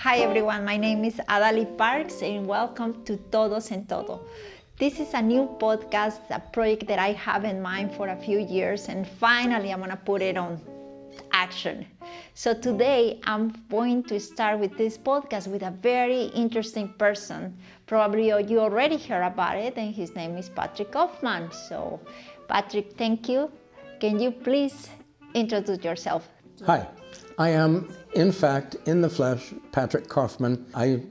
Hi everyone, my name is Adali Parks and welcome to Todos Santos. This is a new podcast, a project that I have in mind for a few years, and finally I'm gonna put it on action. So today I'm going to start with this podcast with a very interesting person. Probably you already heard about it, and his name is Patrick Coffman. So Patrick, thank you. Can you please introduce yourself? Hi, I am, in fact, in the flesh, Patrick Coffman. I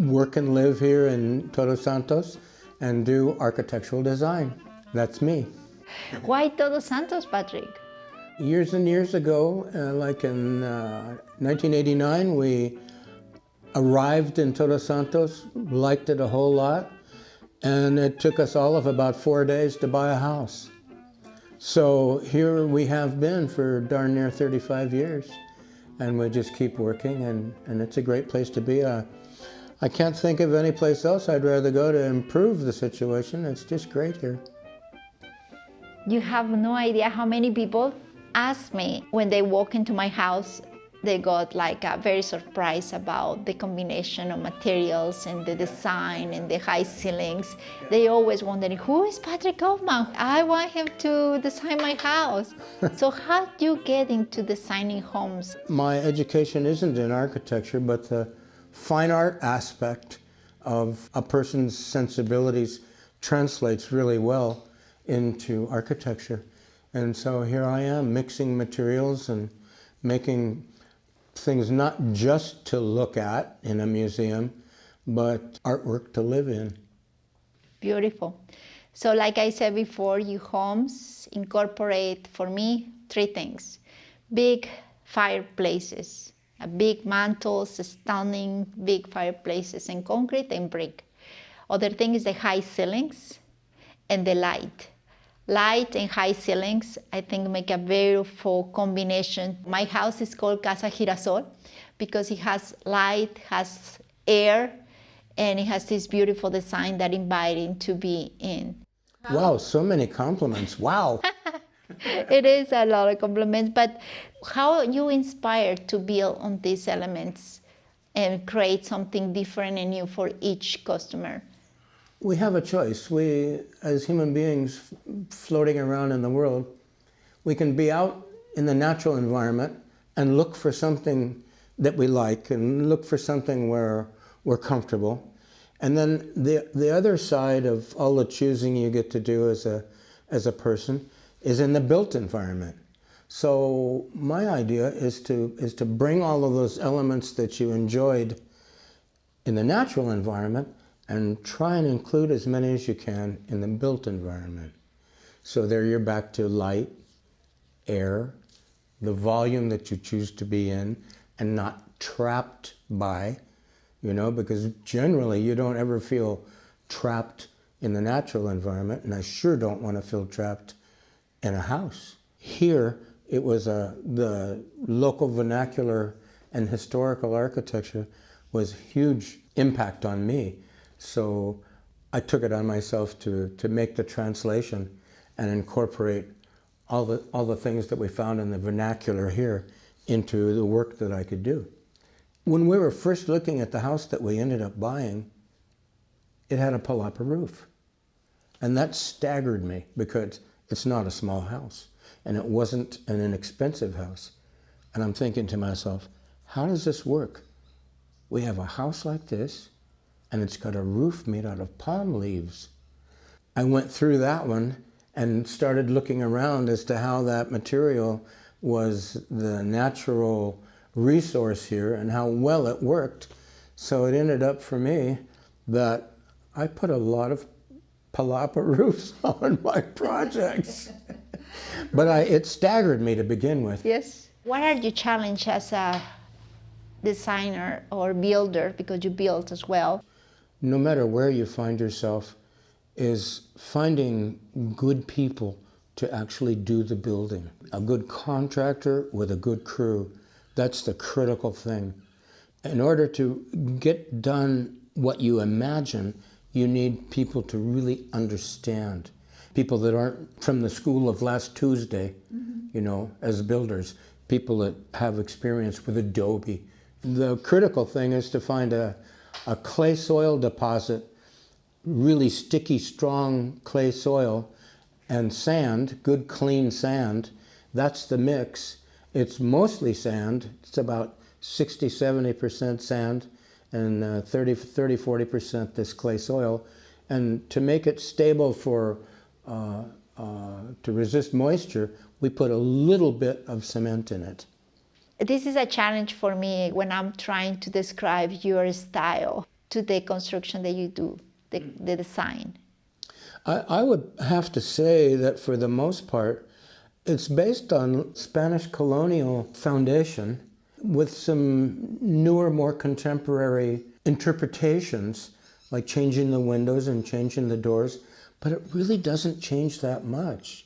work and live here in Todos Santos and do architectural design. That's me. Why Todos Santos, Patrick? Years and years ago, like in 1989, we arrived in Todos Santos, liked it a whole lot, and it took us all of about 4 days to buy a house. So here we have been for darn near 35 years, and we just keep working, and it's a great place to be. I can't think of any place else I'd rather go to improve the situation. It's just great here. You have no idea how many people ask me when they walk into my house. They got like a very surprised about the combination of materials and the design and the high ceilings. They always wondering, who is Patrick Coffman? I want him to design my house. So how do you get into designing homes? My education isn't in architecture, but the fine art aspect of a person's sensibilities translates really well into architecture. And so here I am mixing materials and making things not just to look at in a museum, but artwork to live in. Beautiful. So like I said before, your homes incorporate, for me, three things. Big fireplaces, big mantles, stunning big fireplaces in concrete and brick. Other thing is the high ceilings and the light. Light and high ceilings, I think, make a beautiful combination. My house is called Casa Girasol because it has light, has air, and it has this beautiful design that inviting to be in. Wow, so many compliments. Wow. It is a lot of compliments, but how are you inspired to build on these elements and create something different and new for each customer? We have a choice. We, as human beings floating around in the world, we can be out in the natural environment and look for something that we like and look for something where we're comfortable. And then the other side of all the choosing you get to do as a person is in the built environment. So my idea is to bring all of those elements that you enjoyed in the natural environment and try and include as many as you can in the built environment. So there you're back to light, air, the volume that you choose to be in, and not trapped by, because generally you don't ever feel trapped in the natural environment, and I sure don't want to feel trapped in a house. Here, it was the local vernacular and historical architecture was huge impact on me. So I took it on myself to make the translation and incorporate all the things that we found in the vernacular here into the work that I could do. When we were first looking at the house that we ended up buying, it had a palapa roof. And that staggered me because it's not a small house and it wasn't an inexpensive house. And I'm thinking to myself, how does this work? We have a house like this, and it's got a roof made out of palm leaves. I went through that one and started looking around as to how that material was the natural resource here and how well it worked. So it ended up for me that I put a lot of palapa roofs on my projects. But it staggered me to begin with. Yes. What are your challenges as a designer or builder, because you build as well? No matter where you find yourself, is finding good people to actually do the building. A good contractor with a good crew, that's the critical thing. In order to get done what you imagine, you need people to really understand. People that aren't from the school of last Tuesday, as builders. People that have experience with Adobe The critical thing is to find a clay soil deposit, really sticky, strong clay soil, and sand, good clean sand. That's the mix. It's mostly sand. It's about 60-70% sand and 30-40% this clay soil. And to make it stable to resist moisture, we put a little bit of cement in it. This is a challenge for me when I'm trying to describe your style to the construction that you do, the design. I would have to say that for the most part, it's based on Spanish colonial foundation with some newer, more contemporary interpretations, like changing the windows and changing the doors, but it really doesn't change that much.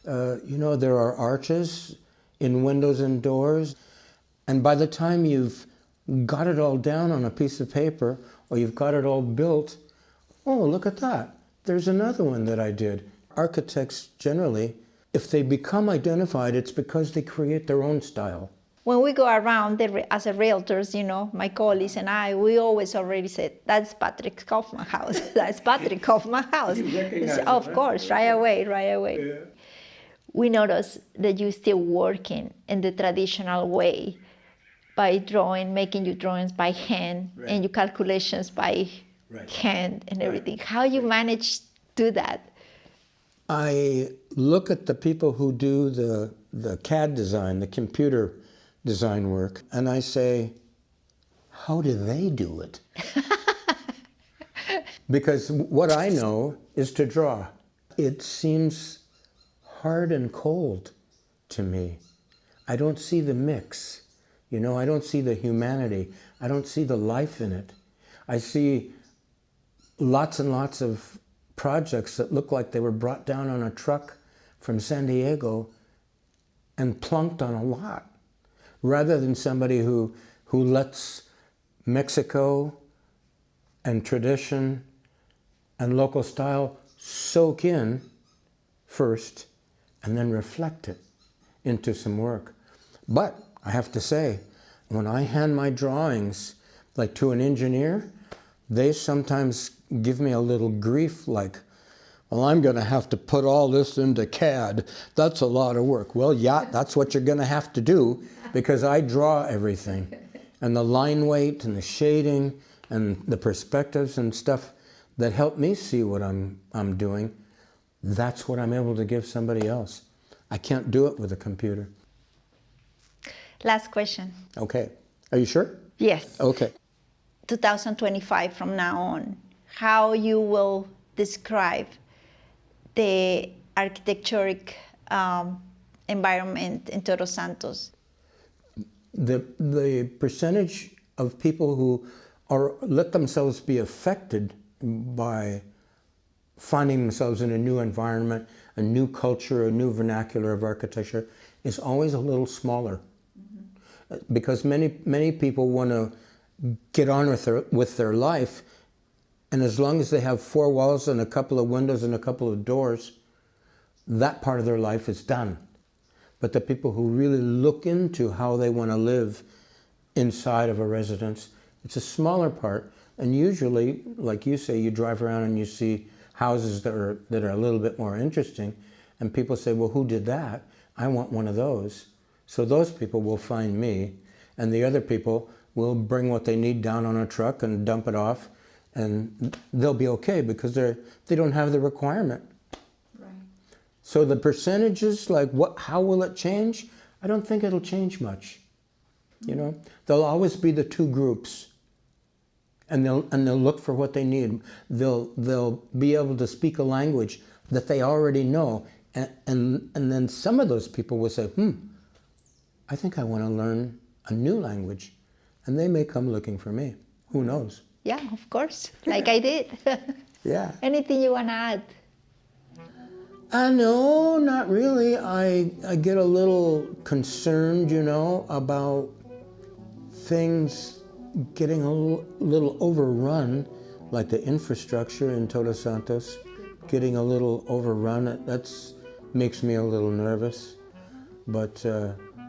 There are arches in windows and doors, and by the time you've got it all down on a piece of paper or you've got it all built, oh, look at that. There's another one that I did. Architects generally, if they become identified, it's because they create their own style. When we go around as a realtors, my colleagues and I, we always already said, that's Patrick Coffman house. That's Patrick Coffman house. You recognize it, of course, right away. Yeah. We notice that you're still working in the traditional way by making your drawings by hand, right, and your calculations by hand and everything. How you manage to do that? I look at the people who do the CAD design, the computer design work, and I say, how do they do it? Because what I know is to draw. It seems hard and cold to me. I don't see the mix. I don't see the humanity. I don't see the life in it. I see lots and lots of projects that look like they were brought down on a truck from San Diego and plunked on a lot, rather than somebody who lets Mexico and tradition and local style soak in first and then reflect it into some work. But I have to say, when I hand my drawings like to an engineer, they sometimes give me a little grief, like, well, I'm going to have to put all this into CAD. That's a lot of work. Well, yeah, that's what you're going to have to do, because I draw everything. And the line weight and the shading and the perspectives and stuff that help me see what I'm doing, that's what I'm able to give somebody else. I can't do it with a computer. Last question. Okay. Are you sure? Yes. Okay. 2025 from now on, how you will describe the architecturic environment in Todos Santos? The percentage of people who let themselves be affected by finding themselves in a new environment, a new culture, a new vernacular of architecture is always a little smaller. Mm-hmm. Because many people want to get on with their life, and as long as they have four walls and a couple of windows and a couple of doors, that part of their life is done. But the people who really look into how they want to live inside of a residence, it's a smaller part. And usually, like you say, you drive around and you see houses that are a little bit more interesting, and people say, well, who did that? I want one of those. So those people will find me, and the other people will bring what they need down on a truck and dump it off, and they'll be okay because they don't have the requirement. Right. So the percentages, like how will it change? I don't think it'll change much. There'll always be the two groups, and they'll look for what they need. They'll be able to speak a language that they already know, and then some of those people will say, I think I want to learn a new language. And they may come looking for me. Who knows? Yeah, of course. Like I did. Yeah. Anything you want to add? No, not really. I get a little concerned, about things getting a little overrun, like the infrastructure in Todos Santos, getting a little overrun. That makes me a little nervous. But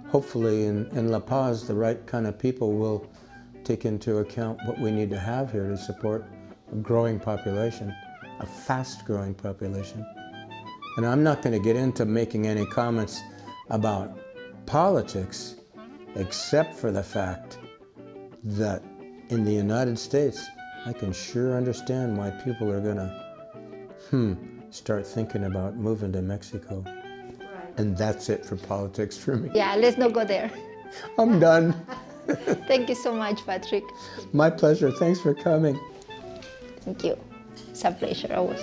hopefully in La Paz, the right kind of people take into account what we need to have here to support a growing population, a fast-growing population. And I'm not going to get into making any comments about politics, except for the fact that in the United States, I can sure understand why people are going to, start thinking about moving to Mexico. Right. And that's it for politics for me. Yeah, let's not go there. I'm done. Thank you so much, Patrick. My pleasure. Thanks for coming. Thank you. It's a pleasure always.